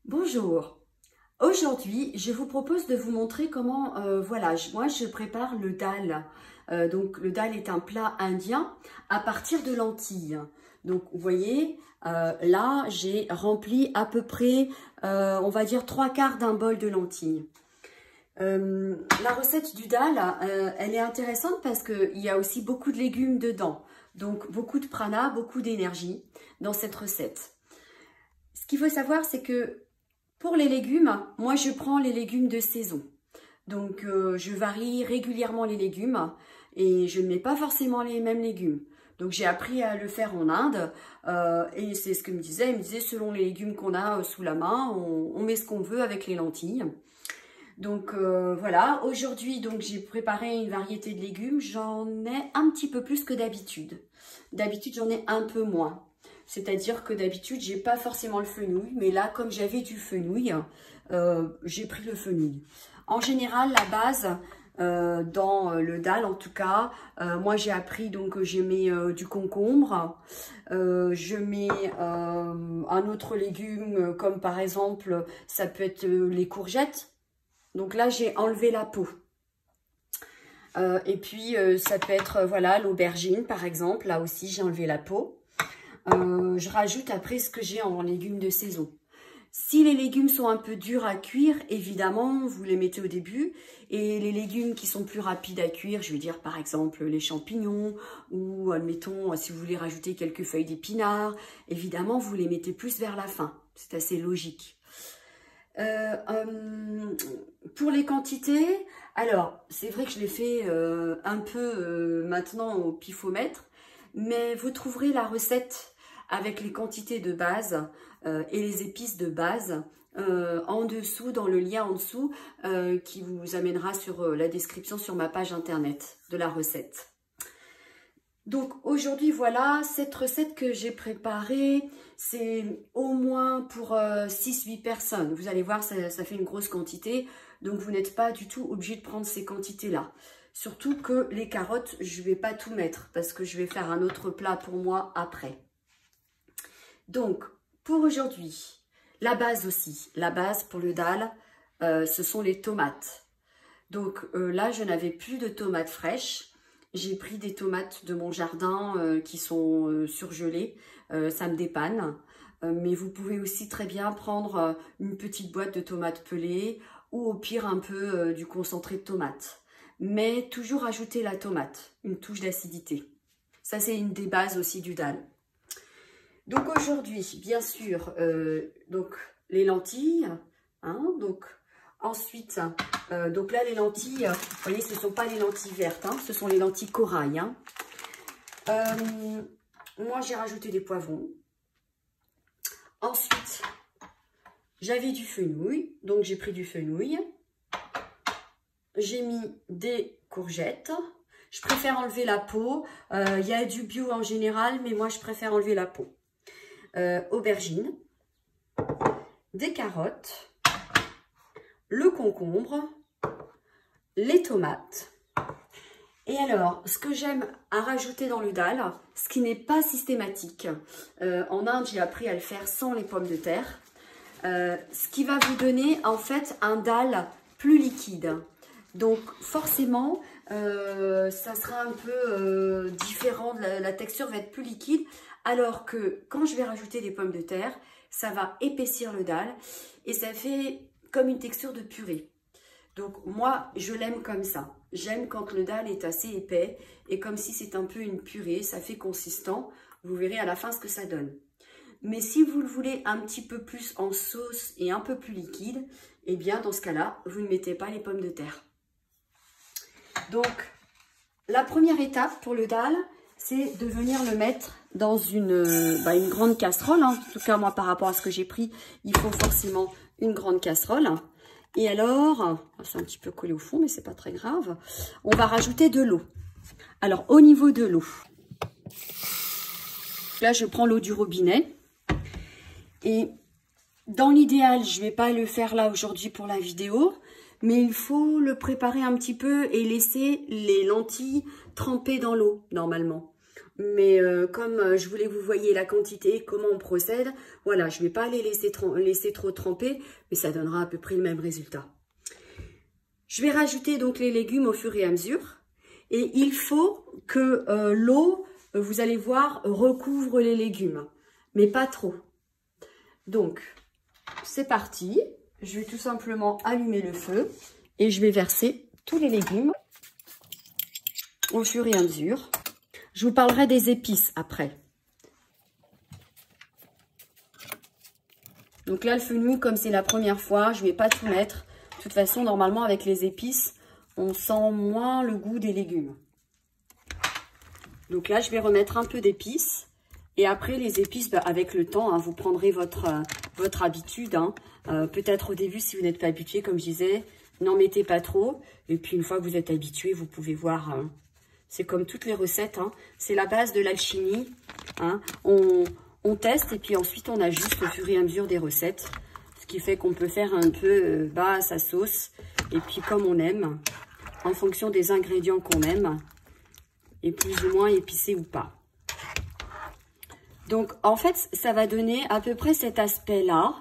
Bonjour, aujourd'hui je vous propose de vous montrer comment, moi je prépare le dal. Donc le dal est un plat indien à partir de lentilles. Donc vous voyez, là j'ai rempli à peu près, on va dire 3/4 d'un bol de lentilles. La recette du dal, elle est intéressante parce qu'il y a aussi beaucoup de légumes dedans. Donc beaucoup de prana, beaucoup d'énergie dans cette recette. Ce qu'il faut savoir, c'est que pour les légumes, moi je prends les légumes de saison. Donc je varie régulièrement les légumes et je ne mets pas forcément les mêmes légumes. Donc j'ai appris à le faire en Inde et c'est ce qu'il me disait. Il me disait selon les légumes qu'on a sous la main, on met ce qu'on veut avec les lentilles. Donc voilà, aujourd'hui donc j'ai préparé une variété de légumes. J'en ai un petit peu plus que d'habitude. D'habitude j'en ai un peu moins. C'est-à-dire que d'habitude, j'ai pas forcément le fenouil, mais là, comme j'avais du fenouil, j'ai pris le fenouil. En général, la base, dans le dal en tout cas, moi j'ai appris, donc je mets du concombre, je mets un autre légume, comme par exemple, ça peut être les courgettes. Donc là, j'ai enlevé la peau. Et puis, ça peut être, voilà, l'aubergine par exemple, là aussi j'ai enlevé la peau. Je rajoute après ce que j'ai en légumes de saison. Si les légumes sont un peu durs à cuire, évidemment, vous les mettez au début. Et les légumes qui sont plus rapides à cuire, je veux dire par exemple les champignons ou admettons si vous voulez rajouter quelques feuilles d'épinards, évidemment vous les mettez plus vers la fin. C'est assez logique. Pour les quantités, alors c'est vrai que je l'ai fait un peu maintenant au pifomètre, mais vous trouverez la recette avec les quantités de base et les épices de base en dessous, dans le lien en dessous qui vous amènera sur la description sur ma page internet de la recette. Donc aujourd'hui voilà, cette recette que j'ai préparée, c'est au moins pour 6-8 personnes. Vous allez voir, ça fait une grosse quantité, donc vous n'êtes pas du tout obligé de prendre ces quantités-là. Surtout que les carottes, je ne vais pas tout mettre parce que je vais faire un autre plat pour moi après. Donc, pour aujourd'hui, la base aussi. La base pour le dal, ce sont les tomates. Donc là, je n'avais plus de tomates fraîches. J'ai pris des tomates de mon jardin qui sont surgelées. Ça me dépanne. Mais vous pouvez aussi très bien prendre une petite boîte de tomates pelées ou au pire un peu du concentré de tomates. Mais toujours ajouter la tomate, une touche d'acidité. Ça, c'est une des bases aussi du dal. Donc aujourd'hui, bien sûr, donc les lentilles, hein, donc ensuite, donc là les lentilles, vous voyez, ce ne sont pas les lentilles vertes, hein, ce sont les lentilles corail. Hein. Moi, j'ai rajouté des poivrons. Ensuite, j'avais du fenouil, donc j'ai pris du fenouil. J'ai mis des courgettes. Je préfère enlever la peau. Il y a du bio en général, mais moi, je préfère enlever la peau. Aubergines, des carottes, le concombre, les tomates. Et alors, ce que j'aime à rajouter dans le dal, ce qui n'est pas systématique, en Inde, j'ai appris à le faire sans les pommes de terre, ce qui va vous donner en fait un dal plus liquide. Donc forcément, ça sera un peu différent, la texture va être plus liquide, alors que quand je vais rajouter des pommes de terre, ça va épaissir le dal et ça fait comme une texture de purée. Donc moi, je l'aime comme ça. J'aime quand le dal est assez épais et comme si c'est un peu une purée, ça fait consistant. Vous verrez à la fin ce que ça donne. Mais si vous le voulez un petit peu plus en sauce et un peu plus liquide, eh bien dans ce cas-là, vous ne mettez pas les pommes de terre. Donc, la première étape pour le dal, c'est de venir le mettre dans une grande casserole. Hein. En tout cas, moi, par rapport à ce que j'ai pris, il faut forcément une grande casserole. Et alors, c'est un petit peu collé au fond, mais c'est pas très grave. On va rajouter de l'eau. Alors, au niveau de l'eau, là, je prends l'eau du robinet. Et dans l'idéal, je vais pas le faire là aujourd'hui pour la vidéo, mais il faut le préparer un petit peu et laisser les lentilles tremper dans l'eau, normalement. Mais comme je voulais que vous voyez la quantité, comment on procède, voilà, je ne vais pas les laisser trop tremper, mais ça donnera à peu près le même résultat. Je vais rajouter donc les légumes au fur et à mesure. Et il faut que l'eau, vous allez voir, recouvre les légumes, mais pas trop. Donc, c'est parti. Je vais tout simplement allumer le feu et je vais verser tous les légumes au fur et à mesure. Je vous parlerai des épices après. Donc là, le fenouil, comme c'est la première fois, je ne vais pas tout mettre. De toute façon, normalement, avec les épices, on sent moins le goût des légumes. Donc là, je vais remettre un peu d'épices. Et après, les épices, avec le temps, hein, vous prendrez votre habitude. Hein. Peut-être au début, si vous n'êtes pas habitué, comme je disais, n'en mettez pas trop. Et puis, une fois que vous êtes habitué, vous pouvez voir... c'est comme toutes les recettes. Hein. C'est la base de l'alchimie. Hein. On teste et puis ensuite, on ajuste au fur et à mesure des recettes. Ce qui fait qu'on peut faire un peu sa sauce. Et puis, comme on aime, en fonction des ingrédients qu'on aime, et plus ou moins épicé ou pas. Donc, en fait, ça va donner à peu près cet aspect-là,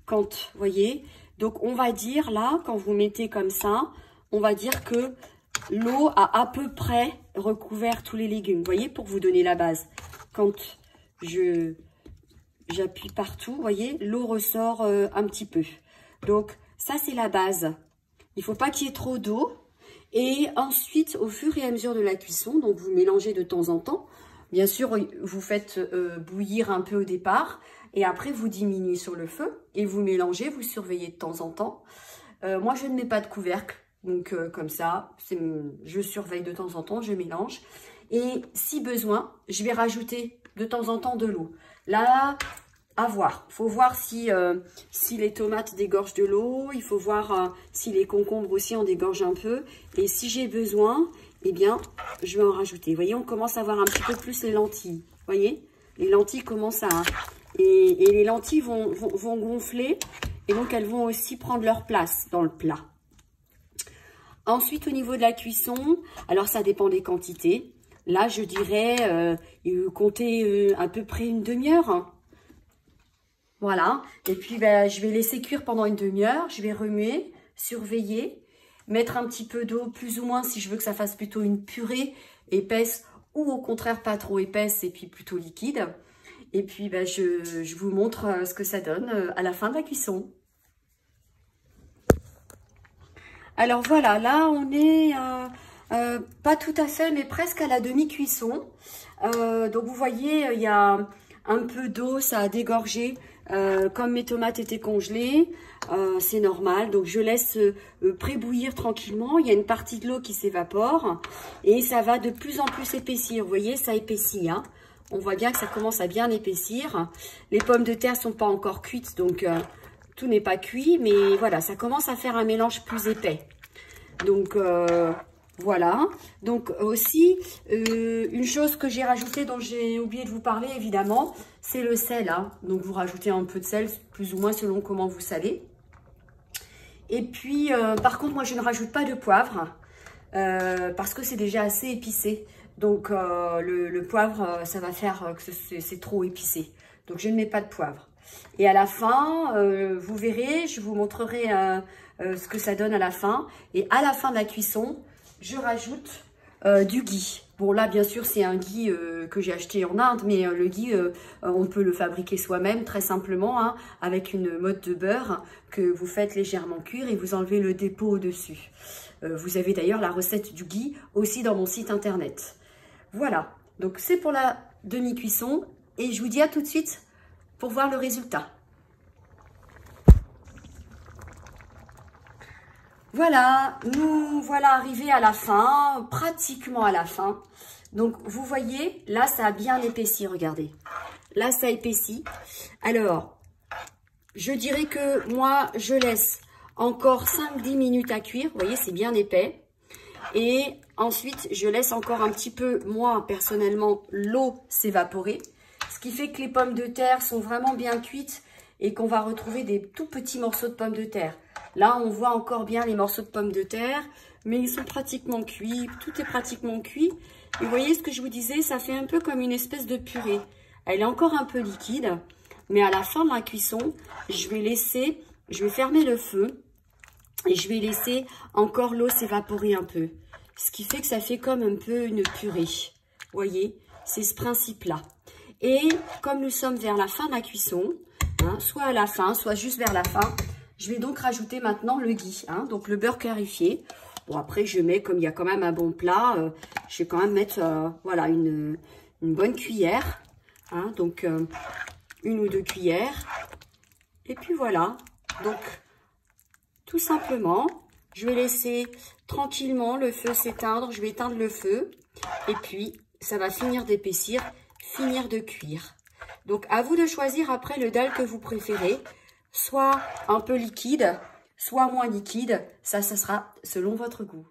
quand, vous voyez, donc on va dire, là, quand vous mettez comme ça, on va dire que l'eau a à peu près recouvert tous les légumes, vous voyez, pour vous donner la base. Quand j'appuie partout, vous voyez, l'eau ressort un petit peu. Donc, ça, c'est la base. Il ne faut pas qu'il y ait trop d'eau. Et ensuite, au fur et à mesure de la cuisson, donc vous mélangez de temps en temps. Bien sûr, vous faites bouillir un peu au départ et après vous diminuez sur le feu et vous mélangez, vous surveillez de temps en temps. Moi, je ne mets pas de couvercle, donc comme ça, je surveille de temps en temps, je mélange. Et si besoin, je vais rajouter de temps en temps de l'eau. Là, à voir. Il faut voir si les tomates dégorgent de l'eau, il faut voir si les concombres aussi en dégorgent un peu. Et si j'ai besoin... eh bien, je vais en rajouter. Vous voyez, on commence à voir un petit peu plus les lentilles. Vous voyez, les lentilles commencent à... Et les lentilles vont gonfler. Et donc, elles vont aussi prendre leur place dans le plat. Ensuite, au niveau de la cuisson, alors ça dépend des quantités. Là, je dirais, comptez à peu près une demi-heure. Hein. Voilà. Et puis, je vais laisser cuire pendant une demi-heure. Je vais remuer, surveiller. Mettre un petit peu d'eau, plus ou moins, si je veux que ça fasse plutôt une purée épaisse ou au contraire pas trop épaisse et puis plutôt liquide. Et puis, je vous montre ce que ça donne à la fin de la cuisson. Alors voilà, là on est pas tout à fait, mais presque à la demi-cuisson. Donc vous voyez, il y a un peu d'eau, ça a dégorgé. Comme mes tomates étaient congelées, c'est normal. Donc, je laisse pré-bouillir tranquillement. Il y a une partie de l'eau qui s'évapore et ça va de plus en plus épaissir. Vous voyez, ça épaissit. Hein. On voit bien que ça commence à bien épaissir. Les pommes de terre sont pas encore cuites, donc tout n'est pas cuit. Mais voilà, ça commence à faire un mélange plus épais. Donc, voilà. Donc, aussi, une chose que j'ai rajoutée, dont j'ai oublié de vous parler, évidemment, c'est le sel. Hein. Donc, vous rajoutez un peu de sel, plus ou moins selon comment vous salez. Et puis, par contre, moi, je ne rajoute pas de poivre, parce que c'est déjà assez épicé. Donc, le poivre, ça va faire que c'est trop épicé. Donc, je ne mets pas de poivre. Et à la fin, vous verrez, je vous montrerai ce que ça donne à la fin. Et à la fin de la cuisson, je rajoute du ghee. Bon, là, bien sûr, c'est un ghee que j'ai acheté en Inde, mais le ghee, on peut le fabriquer soi-même, très simplement, hein, avec une motte de beurre que vous faites légèrement cuire et vous enlevez le dépôt au-dessus. Vous avez d'ailleurs la recette du ghee aussi dans mon site internet. Voilà, donc c'est pour la demi-cuisson et je vous dis à tout de suite pour voir le résultat. Voilà, nous voilà arrivés à la fin, pratiquement à la fin. Donc, vous voyez, là, ça a bien épaissi, regardez. Là, ça épaissit. Alors, je dirais que moi, je laisse encore 5-10 minutes à cuire. Vous voyez, c'est bien épais. Et ensuite, je laisse encore un petit peu, moi, personnellement, l'eau s'évaporer. Ce qui fait que les pommes de terre sont vraiment bien cuites et qu'on va retrouver des tout petits morceaux de pommes de terre. Là, on voit encore bien les morceaux de pommes de terre, mais ils sont pratiquement cuits. Tout est pratiquement cuit. Et vous voyez ce que je vous disais, ça fait un peu comme une espèce de purée. Elle est encore un peu liquide, mais à la fin de la cuisson, je vais fermer le feu et je vais laisser encore l'eau s'évaporer un peu. Ce qui fait que ça fait comme un peu une purée. Vous voyez, c'est ce principe-là. Et comme nous sommes vers la fin de la cuisson, hein, soit à la fin, soit juste vers la fin, je vais donc rajouter maintenant le ghee, hein, donc le beurre clarifié. Bon, après, je mets, comme il y a quand même un bon plat, je vais quand même mettre voilà, une bonne cuillère. Hein, donc, 1 ou 2 cuillères. Et puis voilà. Donc, tout simplement, je vais laisser tranquillement le feu s'éteindre. Je vais éteindre le feu. Et puis, ça va finir d'épaissir, finir de cuire. Donc, à vous de choisir après le dalle que vous préférez. Soit un peu liquide, soit moins liquide. Ça sera selon votre goût.